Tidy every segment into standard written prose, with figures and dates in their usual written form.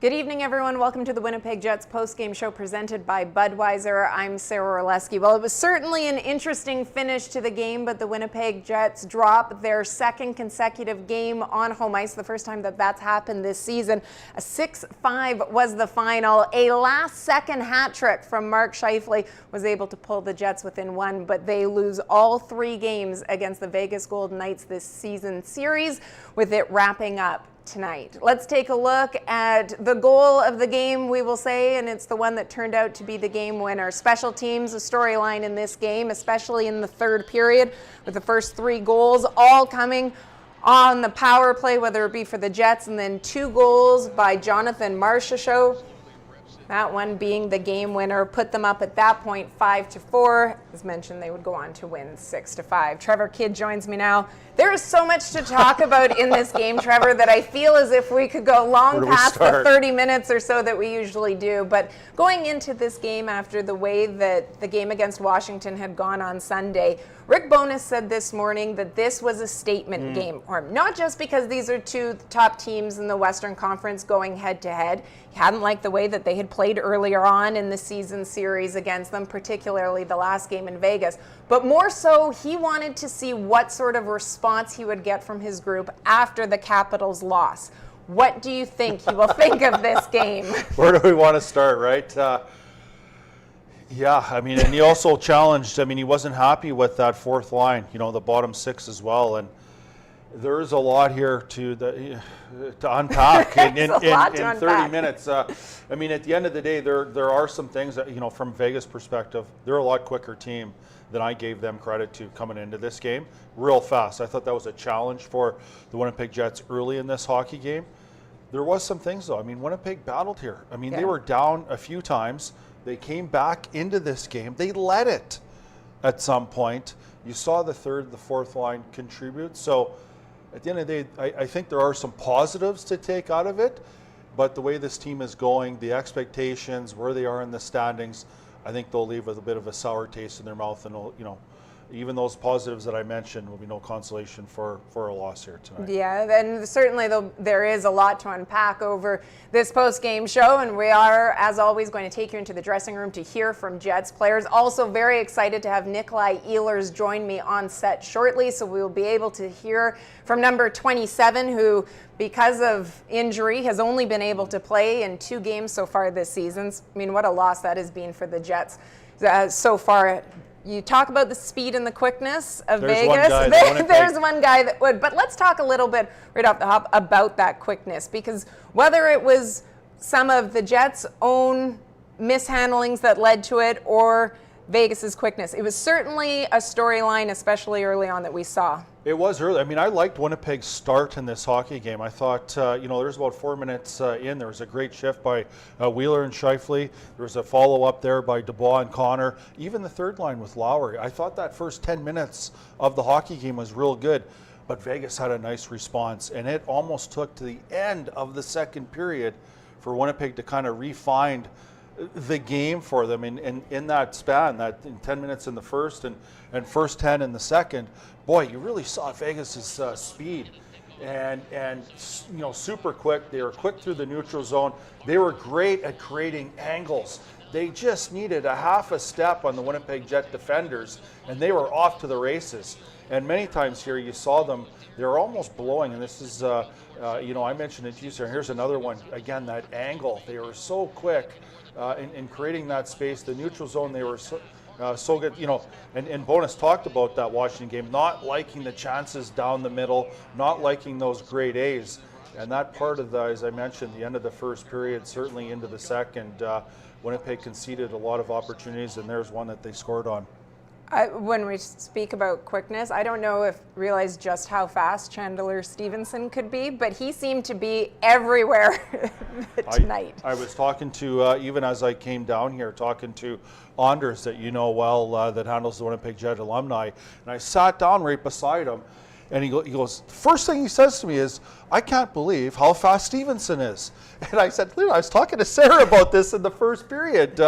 Good evening, everyone. Welcome to the Winnipeg Jets Postgame Show presented by Budweiser. I'm Sara Orlesky. Well, it was certainly an interesting finish to the game, but the Winnipeg Jets drop their second consecutive game on home ice, the first time that that's happened this season. A 6-5 was the final. A last-second hat trick from Mark Scheifele was able to pull the Jets within one, but they lose all three games against the Vegas Golden Knights this season series, with it wrapping up tonight. Let's take a look at the goal of the game, we will say, and it's the one that turned out to be the game winner. Special teams, a storyline in this game, especially in the third period, with the first three goals all coming on the power play, whether it be for the Jets, and then two goals by Jonathan Marchessault. That one being the game winner, put them up at that point 5-4. As mentioned, they would go on to win 6-5. Trevor Kidd joins me now. There is so much to talk about in this game, Trevor, that I feel as if we could go long past the 30 minutes or so that we usually do. But going into this game after the way that the game against Washington had gone on Sunday, Rick Bowness said this morning that this was a statement game for him. Not just because these are two top teams in the Western Conference going head-to-head. He hadn't liked the way that they had played earlier on in the season series against them, particularly the last game in Vegas. But more so, he wanted to see what sort of response he would get from his group after the Capitals' loss. What do you think he will think of this game? Where do we want to start, right? Yeah, I mean, and he also challenged, I mean, he wasn't happy with that fourth line, you know, the bottom six as well. And there is a lot here to unpack in 30 minutes. I mean, at the end of the day, there are some things that, you know, from Vegas perspective, they're a lot quicker team than I gave them credit to coming into this game. Real fast. I thought that was a challenge for the Winnipeg Jets early in this hockey game. There was some things, though. I mean, Winnipeg battled here. I mean, they were down a few times. They came back into this game. They led it at some point. You saw the third, the fourth line contribute. So at the end of the day, I think there are some positives to take out of it. But the way this team is going, the expectations, where they are in the standings, I think they'll leave with a bit of a sour taste in their mouth, and you know, even those positives that I mentioned will be no consolation for a loss here tonight. Yeah, and certainly there is a lot to unpack over this post-game show, and we are, as always, going to take you into the dressing room to hear from Jets players. Also very excited to have Nikolai Ehlers join me on set shortly, so we will be able to hear from number 27, who, because of injury, has only been able to play in 2 games so far this season. I mean, what a loss that has been for the Jets so far. You talk about the speed and the quickness of Vegas. There's one guy that would. But let's talk a little bit right off the hop about that quickness, because whether it was some of the Jets' own mishandlings that led to it or Vegas's quickness, it was certainly a storyline, especially early on, that we saw. It was early. I mean, I liked Winnipeg's start in this hockey game. I thought, you know, there's about 4 minutes in. There was a great shift by Wheeler and Scheifele. There was a follow-up there by Dubois and Connor. Even the third line with Lowry. I thought that first 10 minutes of the hockey game was real good. But Vegas had a nice response, and it almost took to the end of the second period for Winnipeg to kind of refine the game for them in that span, that in 10 minutes in the first and first 10 in the second. Boy, you really saw Vegas's speed and you know, super quick. They were quick through the neutral zone. They were great at creating angles. They just needed a half a step on the Winnipeg Jet defenders, and they were off to the races. And many times here you saw them, they were almost blowing, and this is, you know, I mentioned it to you, sir. Here's another one. Again, that angle. They were so quick in creating that space. The neutral zone, they were so good, you know, and Bowness talked about that Washington game, not liking the chances down the middle, not liking those grade A's. And that part of the, as I mentioned, the end of the first period, certainly into the second, Winnipeg conceded a lot of opportunities, and there's one that they scored on. When we speak about quickness, I don't know if realize just how fast Chandler Stevenson could be, but he seemed to be everywhere tonight. I was talking to, even as I came down here, talking to Anders, that you know well, that handles the Winnipeg Jet alumni, and I sat down right beside him, and he goes, first thing he says to me is, I can't believe how fast Stevenson is. And I said, I was talking to Sarah about this in the first period.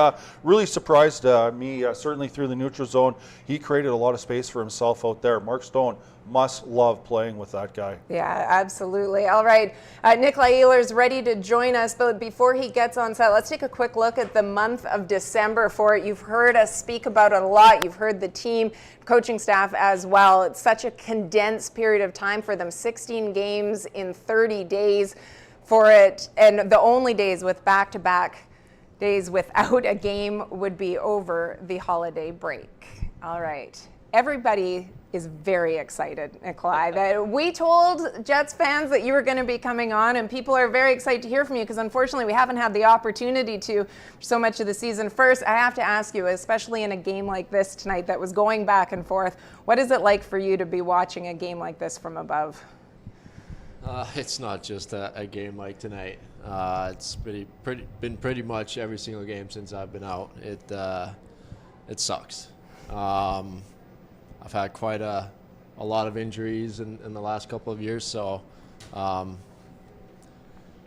Really surprised me, certainly through the neutral zone. He created a lot of space for himself out there. Mark Stone, must love playing with that guy. Yeah, absolutely. All right, Nikolai Ehlers ready to join us, but before he gets on set, let's take a quick look at the month of December for it. You've heard us speak about it a lot. You've heard the team, coaching staff as well. It's such a condensed period of time for them, 16 games in 30 days for it, and the only days with back-to-back days without a game would be over the holiday break. All right. Everybody is very excited, Nikolai, that we told Jets fans that you were going to be coming on, and people are very excited to hear from you because unfortunately we haven't had the opportunity to for so much of the season. First, I have to ask you, especially in a game like this tonight that was going back and forth, what is it like for you to be watching a game like this from above? It's not just a game like tonight. It's been pretty much every single game since I've been out. It sucks. I've had quite a lot of injuries in the last couple of years, so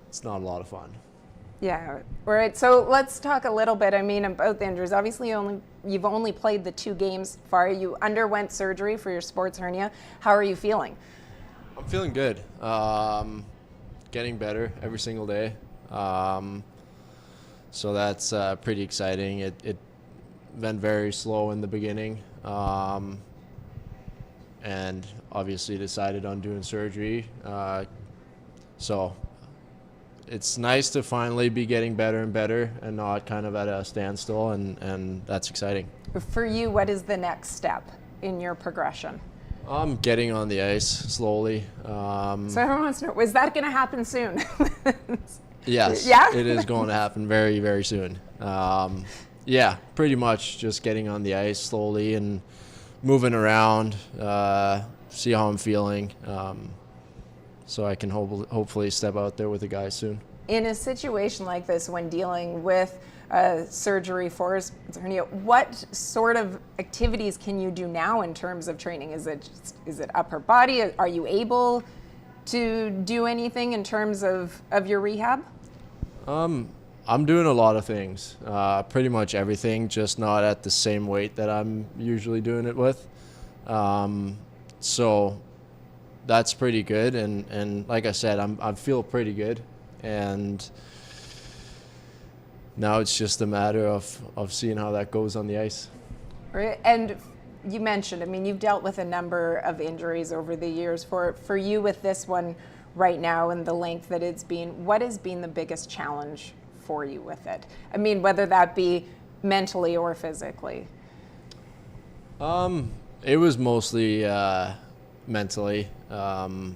it's not a lot of fun. Yeah. All right. So let's talk a little bit, about the injuries. Obviously, you've only played the 2 games far. You underwent surgery for your sports hernia. How are you feeling? I'm feeling good. Getting better every single day. So that's pretty exciting. It been very slow in the beginning. And obviously decided on doing surgery. So it's nice to finally be getting better and better and not kind of at a standstill, and that's exciting. For you, what is the next step in your progression? I'm getting on the ice slowly. So everyone wants to know, is that going to happen soon? Yes, yeah? It is going to happen very, very soon. Yeah, pretty much just getting on the ice slowly and moving around, see how I'm feeling, so I can hopefully step out there with the guys soon. In a situation like this, when dealing with surgery for hernia, what sort of activities can you do now in terms of training? Is it upper body? Are you able to do anything in terms of your rehab? I'm doing a lot of things, pretty much everything, just not at the same weight that I'm usually doing it with. So that's pretty good. And like I said, I feel pretty good. And now it's just a matter of seeing how that goes on the ice. Right. And you mentioned, you've dealt with a number of injuries over the years. For you with this one right now and the length that it's been, what has been the biggest challenge for you with it? Whether that be mentally or physically. It was mostly mentally. The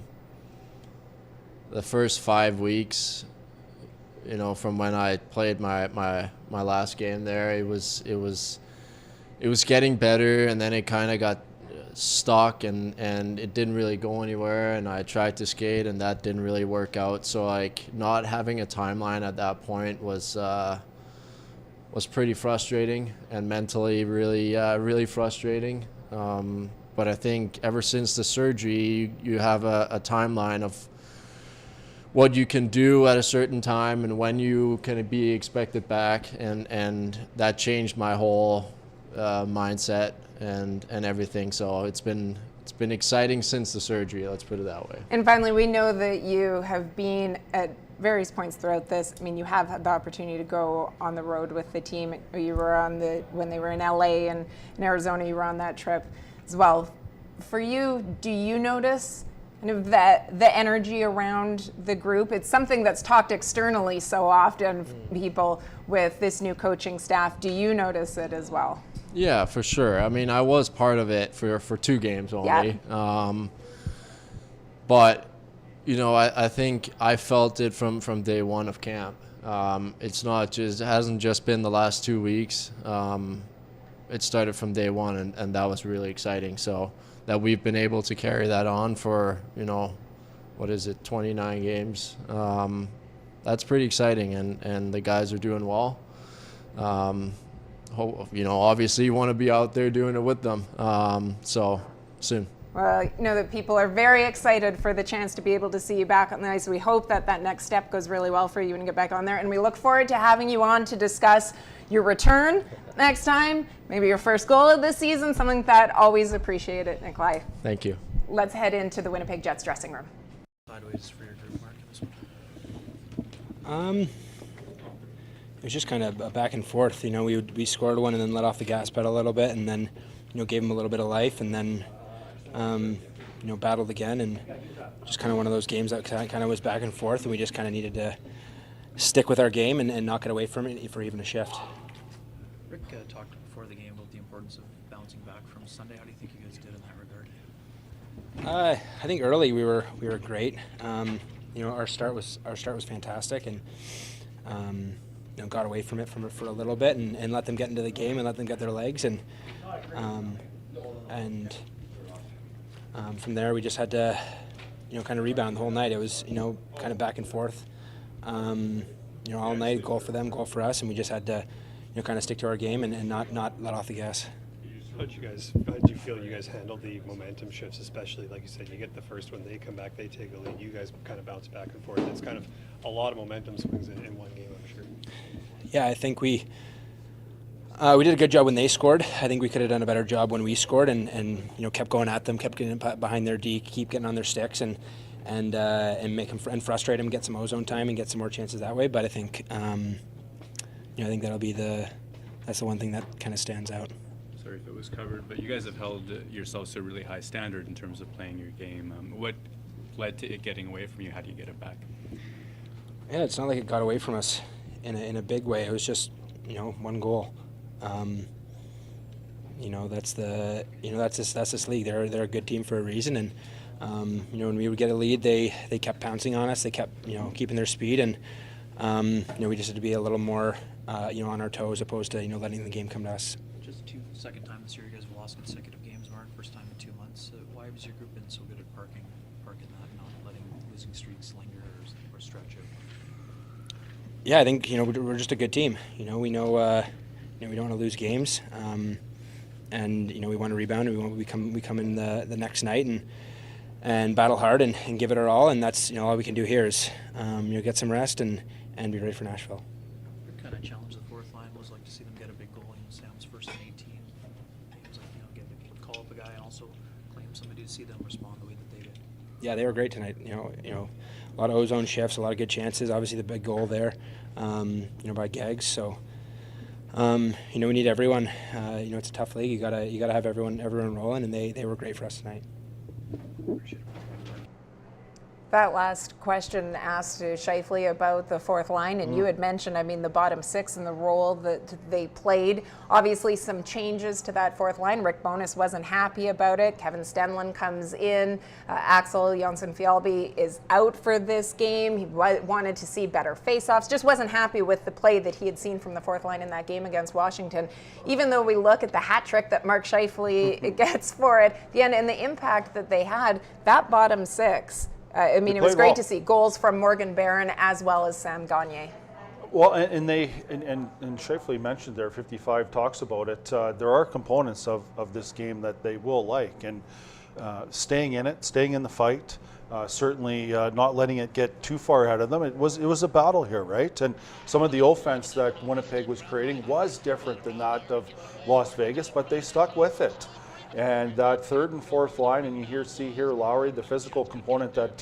first 5 weeks, from when I played my last game there, it was getting better, and then it kind of got stuck and it didn't really go anywhere, and I tried to skate and that didn't really work out. So not having a timeline at that point was pretty frustrating, and mentally really frustrating. But I think ever since the surgery, you have a timeline of what you can do at a certain time and when you can be expected back, and that changed my whole mindset and everything. So it's been exciting since the surgery, let's put it that way. And finally, we know that you have been at various points throughout this. You have had the opportunity to go on the road with the team. You were when they were in LA and in Arizona, you were on that trip as well. For you, do you notice that the energy around the group? It's something that's talked externally so often, people with this new coaching staff. Do you notice it as well? Yeah, for sure. I was part of it for 2 games only. Yeah. But, I think I felt it from day one of camp. It hasn't just been the last 2 weeks. It started from day one, and that was really exciting. So that we've been able to carry that on for, 29 games. That's pretty exciting, and the guys are doing well. Obviously you want to be out there doing it with them. So soon. Well, that people are very excited for the chance to be able to see you back on the ice. We hope that next step goes really well for you and get back on there. And we look forward to having you on to discuss your return next time, maybe your first goal of the season, something that always appreciate it, Nikolai. Thank you. Let's head into the Winnipeg Jets dressing room. Sideways for your group, Mark, in this one? It was just kind of a back and forth. We scored one and then let off the gas pedal a little bit, and then gave them a little bit of life, and then battled again, and just kind of one of those games that kind of was back and forth, and we just kind of needed to stick with our game and not get away from it for even a shift. Rick talked before the game about the importance of bouncing back from Sunday. How do you think you guys did in that regard? I think early we were great. Our start was fantastic, and got away from it for a little bit and let them get into the game and let them get their legs, and from there we just had to kind of rebound the whole night. It was kind of back and forth all night, goal for them, goal for us, and we just had to kind of stick to our game and not let off the gas. How did you feel you guys handled the momentum shifts, especially like you said, you get the first one, they come back, they take a lead, you guys kind of bounce back and forth. It's kind of a lot of momentum swings in one game, I'm sure. Yeah, I think we did a good job when they scored. I think we could have done a better job when we scored and kept going at them, kept getting behind their D, keep getting on their sticks and make them and frustrate them, get some ozone time and get some more chances that way. But I think I think that's the one thing that kind of stands out. Sorry if it was covered, but you guys have held yourselves to a really high standard in terms of playing your game. What led to it getting away from you? How do you get it back? Yeah, it's not like it got away from us in a big way. It was just one goal. That's this league. They're a good team for a reason, and when we would get a lead, they kept pouncing on us. They kept keeping their speed, and we just had to be a little more on our toes, opposed to letting the game come to us. Just second time this year you guys have lost consecutive games, Mark. First time in 2 months. Why has your group been so good at parking that, not letting losing streaks linger or stretch out? Yeah, I think we're just a good team. We know we don't want to lose games, and we want to rebound. And we come in the next night and battle hard and give it our all. And that's all we can do here is get some rest and be ready for Nashville. What kind of challenge the fourth line was like to see them get a big goal? Sam's first in 18 games, call up a guy and also claim somebody to see them respond the way that they did. Yeah, they were great tonight. A lot of ozone shifts, a lot of good chances. Obviously, the big goal there, by Gags. So, we need everyone. It's a tough league. You gotta have everyone rolling, and they were great for us tonight. Appreciate it. That last question asked Shifley about the fourth line, and you had mentioned, the bottom six and the role that they played. Obviously, some changes to that fourth line. Rick Bowness wasn't happy about it. Kevin Stenlund comes in. Axel Jonsson-Fjällby is out for this game. He wanted to see better faceoffs. Just wasn't happy with the play that he had seen from the fourth line in that game against Washington. Even though we look at the hat trick that Mark Shifley gets for it, the end and the impact that they had, that bottom six. It was great to see goals from Morgan Barron as well as Sam Gagner. Well, and Shifley mentioned there, 55 talks about it. There are components of this game that they will like, and staying in it, staying in the fight, certainly not letting it get too far ahead of them. It was a battle here, right? And some of the offense that Winnipeg was creating was different than that of Las Vegas, but they stuck with it. And that third and fourth line, and you see here Lowry, the physical component that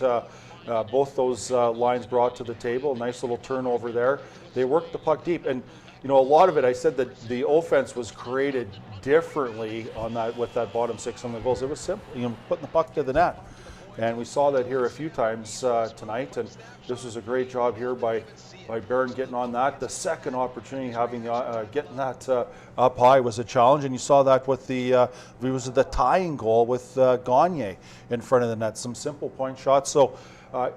both those lines brought to the table. Nice little turnover there. They worked the puck deep, and a lot of it. I said that the offense was created differently on that with that bottom six on the goals. It was simple, putting the puck to the net, and we saw that here a few times tonight. And this was a great job here by Barron getting on that. The second opportunity, having getting that up high, was a challenge, and you saw that with it was the tying goal with Gagner in front of the net. Some simple point shots. So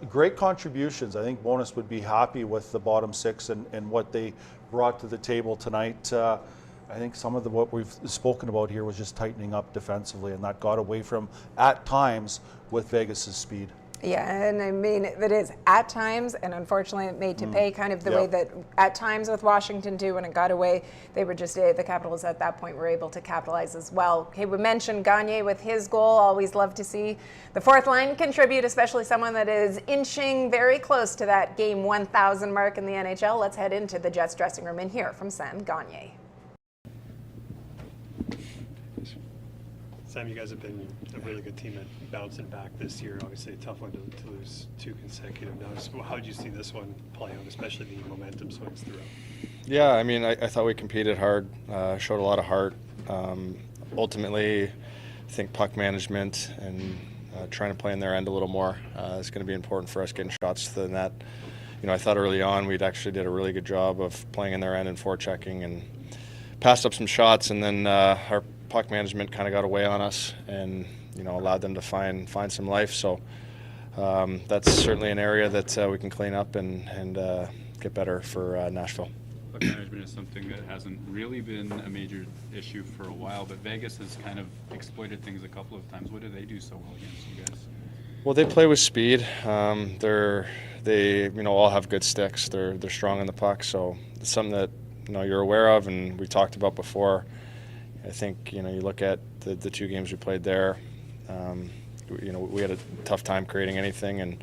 great contributions. I think Bowness would be happy with the bottom six and what they brought to the table tonight. I think some of what we've spoken about here was just tightening up defensively, and that got away from, at times, with Vegas's speed. Yeah, and it is at times, and unfortunately it made to pay, kind of the way that at times with Washington too, when it got away, they were just, the Capitals at that point were able to capitalize as well. Okay, we mentioned Gagner with his goal. Always love to see the fourth line contribute, especially someone that is inching very close to that game 1,000 mark in the NHL. Let's head into the Jets dressing room and hear from Sam Gagner. Sam, you guys have been a really good team at bouncing back this year. Obviously, a tough one to lose 2 consecutive now. So how did you see this one play out, especially the momentum swings throughout? Yeah, I mean, I thought we competed hard, showed a lot of heart. Ultimately, I think puck management and trying to play in their end a little more is going to be important for us getting shots to the net. You know, I thought early on we'd actually did a really good job of playing in their end and forechecking and passed up some shots, and then our puck management kind of got away on us and, you know, allowed them to find some life. So that's certainly an area that we can clean up and get better for Nashville. Puck management is something that hasn't really been a major issue for a while, but Vegas has kind of exploited things a couple of times. What do they do so well against you guys? Well, they play with speed. They all have good sticks. They're strong in the puck, so it's something that you're aware of, and we talked about before. I think you look at the 2 games we played there. We had a tough time creating anything, and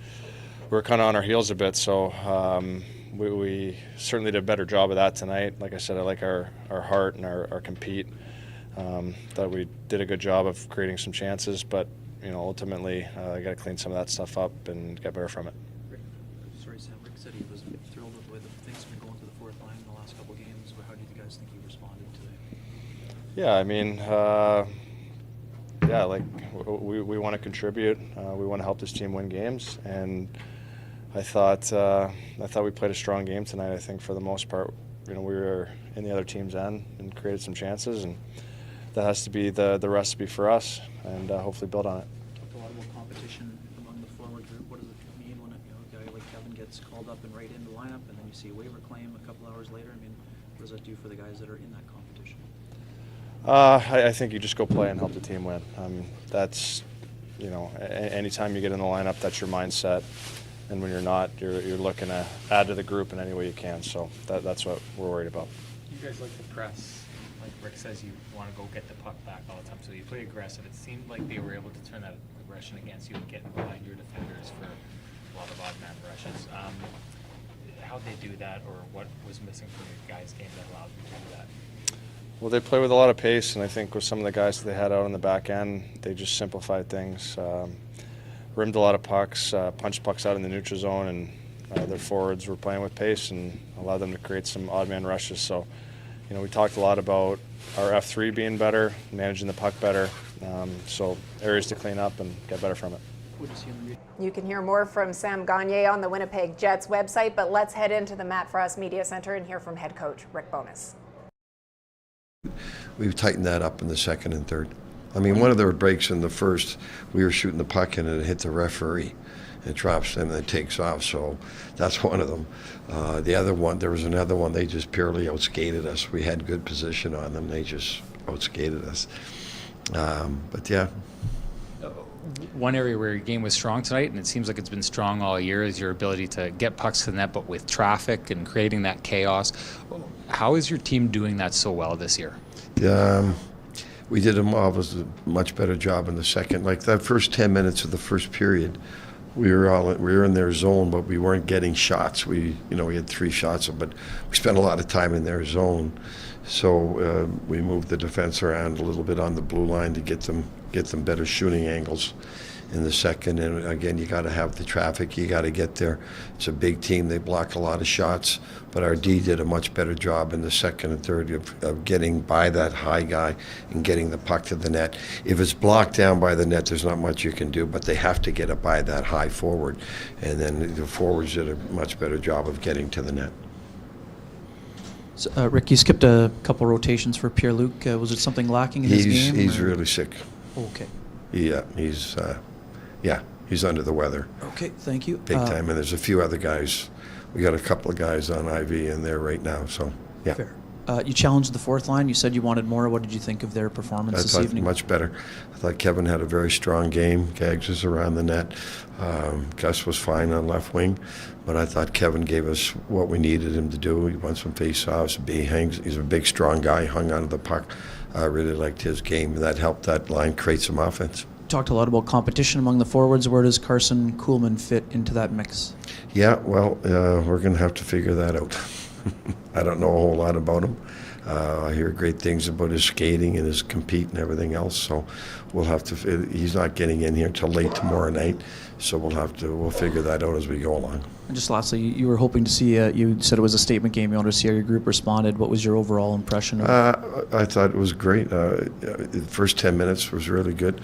we were kind of on our heels a bit. So we certainly did a better job of that tonight. Like I said, I like our heart and our compete. Thought we did a good job of creating some chances, but ultimately I got to clean some of that stuff up and get better from it. Sorry, Sam. Rick said he was thrilled with the way that things have been going to the fourth line in the last couple of games. How do you guys think he responded today? Yeah, I mean, we want to contribute. We want to help this team win games, and I thought we played a strong game tonight. I think for the most part, we were in the other team's end and created some chances, and that has to be the recipe for us, and hopefully build on it. Talked a lot about competition among the forward group. What does it mean when a guy like Kevin gets called up and right into the lineup, and then you see a waiver claim a couple hours later? I mean, what does that do for the guys that are in that competition? I think you just go play and help the team win. That's, anytime you get in the lineup, that's your mindset. And when you're not, you're looking to add to the group in any way you can. So that's what we're worried about. You guys like to press. Like Rick says, you want to go get the puck back all the time. So you play aggressive. It seemed like they were able to turn that aggression against you and get behind your defenders for a lot of odd man rushes. How'd they do that, or what was missing from your guys' game that allowed them to do that? Well, they play with a lot of pace, and I think with some of the guys that they had out on the back end, they just simplified things. Rimmed a lot of pucks, punched pucks out in the neutral zone, and their forwards were playing with pace and allowed them to create some odd man rushes. So, we talked a lot about our F3 being better, managing the puck better, so areas to clean up and get better from it. You can hear more from Sam Gagner on the Winnipeg Jets website, but let's head into the Matt Frost Media Center and hear from head coach Rick Bowness. We've tightened that up in the second and third. I mean, one of the breaks in the first, we were shooting the puck and it hit the referee. It drops and it takes off, so that's one of them. The other one, there was another one, they just purely outskated us. We had good position on them, they just outskated us. But yeah. One area where your game was strong tonight, and it seems like it's been strong all year, is your ability to get pucks to the net, but with traffic and creating that chaos. How is your team doing that so well this year? We did a much better job in the second. Like that first 10 minutes of the first period, we were in their zone, but we weren't getting shots. We had 3 shots, but we spent a lot of time in their zone. So we moved the defense around a little bit on the blue line to get them better shooting angles in the second. And again, you got to have the traffic. You got to get there. It's a big team. They block a lot of shots, but our D did a much better job in the second and third of getting by that high guy and getting the puck to the net. If it's blocked down by the net, there's not much you can do, but they have to get it by that high forward. And then the forwards did a much better job of getting to the net. So, Rick, you skipped a couple rotations for Pierre-Luc. Was it something lacking in his game? He's really sick. Okay. Yeah, he's under the weather. Okay, thank you. Big time, and there's a few other guys. We got a couple of guys on IV in there right now, so yeah. Fair. You challenged the fourth line. You said you wanted more. What did you think of their performance this evening? Much better. I thought Kevin had a very strong game. Gags was around the net. Gus was fine on left wing, but I thought Kevin gave us what we needed him to do. He won some face-offs. He's a big, strong guy. Hung onto the puck. I really liked his game, and that helped that line create some offense. Talked a lot about competition among the forwards. Where does Carson Kuhlman fit into that mix? Yeah, well, we're going to have to figure that out. I don't know a whole lot about him. I hear great things about his skating and his compete and everything else. So we'll have to. He's not getting in here till late tomorrow night. So we'll figure that out as we go along. And just lastly, you were hoping to see. You said it was a statement game. You wanted to see how your group responded. What was your overall impression of it? I thought it was great. The first 10 minutes was really good.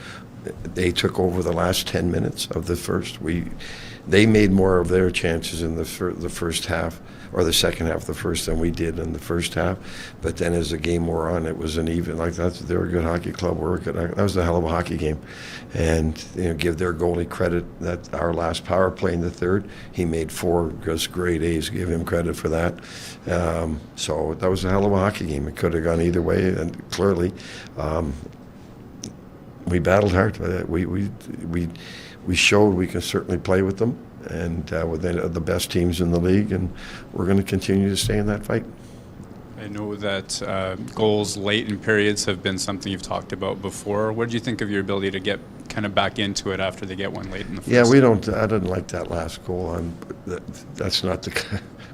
They took over the last 10 minutes of the first. They made more of their chances in the first half, or the second half of the first, than we did in the first half. But then as the game wore on, it was an even, like that. They were a good hockey club. That was a hell of a hockey game. And give their goalie credit that our last power play in the third, he made 4 just great A's. Give him credit for that. So that was a hell of a hockey game. It could have gone either way, and clearly we battled hard. We showed we can certainly play with them, and with the best teams in the league, and we're going to continue to stay in that fight. I know that goals late in periods have been something you've talked about before. What did you think of your ability to get kind of back into it after they get one late in the first? Yeah, I didn't like that last goal. That's not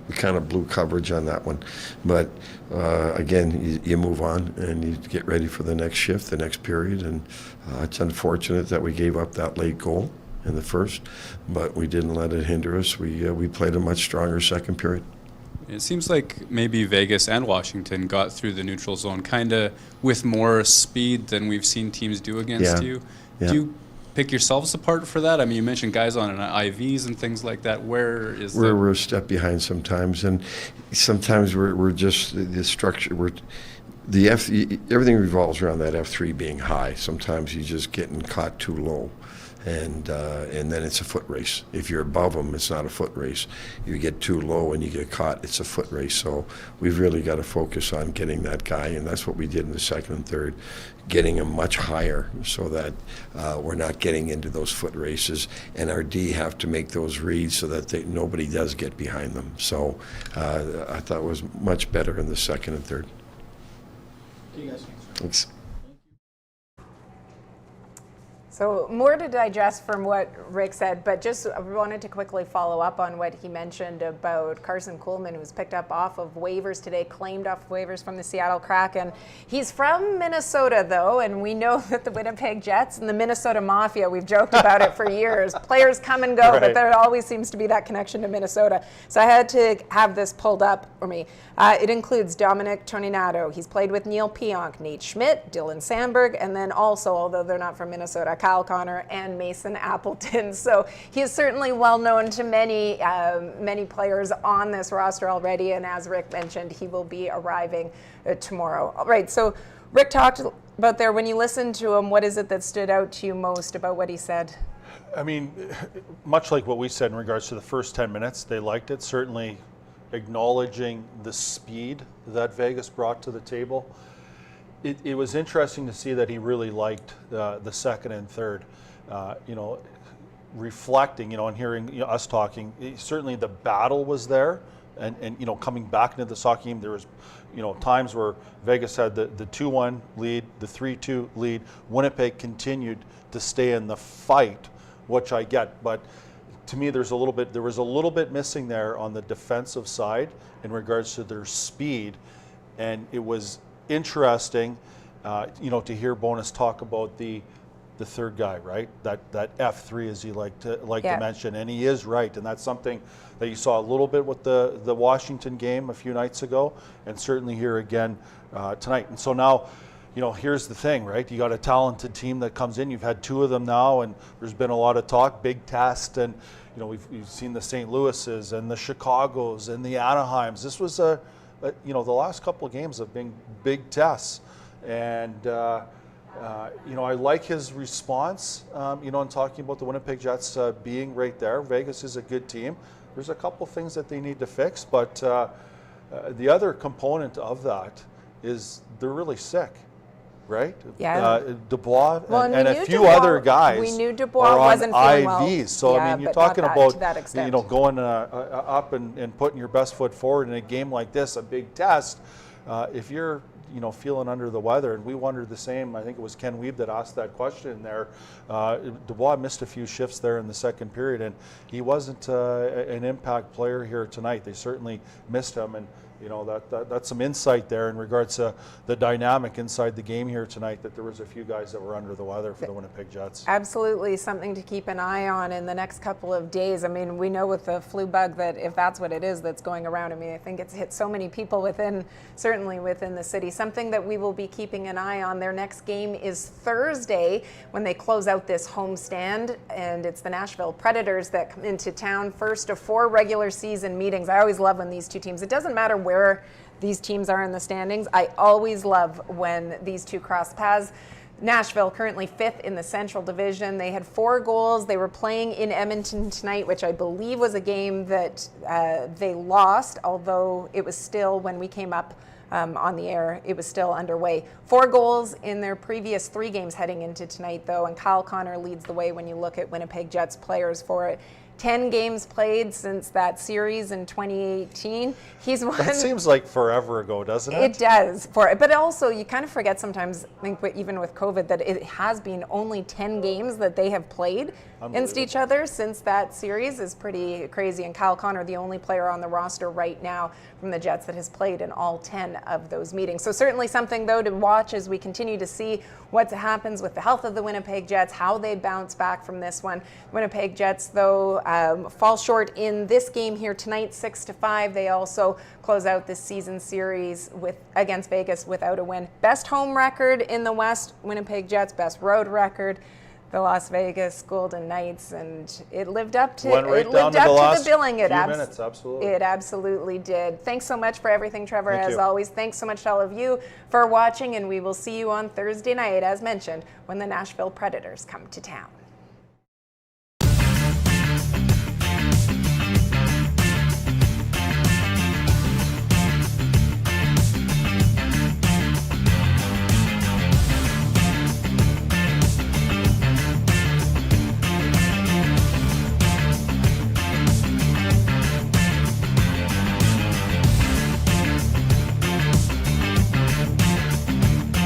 we kind of blew coverage on that one. But again, you move on and you get ready for the next shift, the next period, and it's unfortunate that we gave up that late goal in the first, but we didn't let it hinder us. We played a much stronger second period. It seems like maybe Vegas and Washington got through the neutral zone kind of with more speed than we've seen teams do against you. Yeah. Do you pick yourselves apart for that? I mean, you mentioned guys on IVs and things like that. We're a step behind sometimes, and sometimes we're just the structure. Everything revolves around that F3 being high. Sometimes you're just getting caught too low. And then it's a foot race. If you're above them, it's not a foot race. You get too low and you get caught, it's a foot race. So we've really got to focus on getting that guy, and that's what we did in the second and third, getting him much higher so that we're not getting into those foot races, and our D have to make those reads so that nobody does get behind them. So I thought it was much better in the second and third. Thanks. So more to digest from what Rick said, but just wanted to quickly follow up on what he mentioned about Carson Kuhlman, who was picked up off of waivers today, claimed off waivers from the Seattle Kraken. He's from Minnesota, though, and we know that the Winnipeg Jets and the Minnesota Mafia, we've joked about it for years. Players come and go, but there always seems to be that connection to Minnesota. So I had to have this pulled up for me. It includes Dominic Toninato. He's played with Neil Pionk, Nate Schmidt, Dylan Sandberg, and then also, although they're not from Minnesota, Kyle Connor and Mason Appleton. So he is certainly well known to many players on this roster already. And as Rick mentioned, he will be arriving tomorrow. All right. So Rick talked about there, when you listened to him, what is it that stood out to you most about what he said? I mean, much like what we said in regards to the first 10 minutes, they liked it. Certainly acknowledging the speed that Vegas brought to the table. It was interesting to see that he really liked the second and third. Reflecting, and hearing us talking, certainly the battle was there, and coming back into the hockey game, there was, times where Vegas had the 2-1 lead, the 3-2 lead. Winnipeg continued to stay in the fight, which I get, but to me, there was a little bit missing there on the defensive side in regards to their speed, and it was interesting, to hear Bonus talk about the third guy, right? That F3, as you like to mention, and he is right, and that's something that you saw a little bit with the Washington game a few nights ago, and certainly here again tonight. And so now, here's the thing, right? You got a talented team that comes in. You've had 2 of them now, and there's been a lot of talk, big test, and we've seen the St. Louis's and the Chicagos and the Anaheims. This was the last couple of games have been big tests, and I like his response. In talking about the Winnipeg Jets being right there. Vegas is a good team. There's a couple things that they need to fix, but the other component of that is they're really sick. Right? Yeah. Dubois and a few other guys. We knew Dubois wasn't feeling well. IVs. So, yeah, I mean, you're talking about, going up and putting your best foot forward in a game like this, a big test. If you're feeling under the weather, and we wondered the same. I think it was Ken Weeb that asked that question there. Dubois missed a few shifts there in the second period, and he wasn't an impact player here tonight. They certainly missed him, and that's some insight there in regards to the dynamic inside the game here tonight, that there was a few guys that were under the weather for the Winnipeg Jets. Absolutely something to keep an eye on in the next couple of days. I mean, we know with the flu bug that if that's what it is that's going around, I mean, I think it's hit so many people certainly within the city. Something that we will be keeping an eye on. Their next game is Thursday when they close out this homestand, and it's the Nashville Predators that come into town, first of 4 regular season meetings. I always love when these two teams, it doesn't matter where these teams are in the standings, I always love when these two cross paths. Nashville currently 5th in the Central Division. They had 4 goals. They were playing in Edmonton tonight, which I believe was a game that they lost, although it was still, when we came up on the air, it was still underway. 4 goals in their previous 3 games heading into tonight, though, and Kyle Connor leads the way when you look at Winnipeg Jets players for it. 10 games played since that series in 2018. He's won. That seems like forever ago, doesn't it? It does. But also, you kind of forget sometimes, I think even with COVID, that it has been only 10 games that they have played against each other since that series is pretty crazy. And Kyle Connor, the only player on the roster right now from the Jets that has played in all 10 of those meetings. So certainly something, though, to watch as we continue to see what happens with the health of the Winnipeg Jets, how they bounce back from this one. Winnipeg Jets, though, fall short in this game here tonight, 6-5. They also close out this season series against Vegas without a win. Best home record in the West, Winnipeg Jets. Best road record, the Las Vegas Golden Knights, and it lived up to the billing. It absolutely did. Thanks so much for everything, Trevor. As always, thanks so much to all of you for watching, and we will see you on Thursday night, as mentioned, when the Nashville Predators come to town.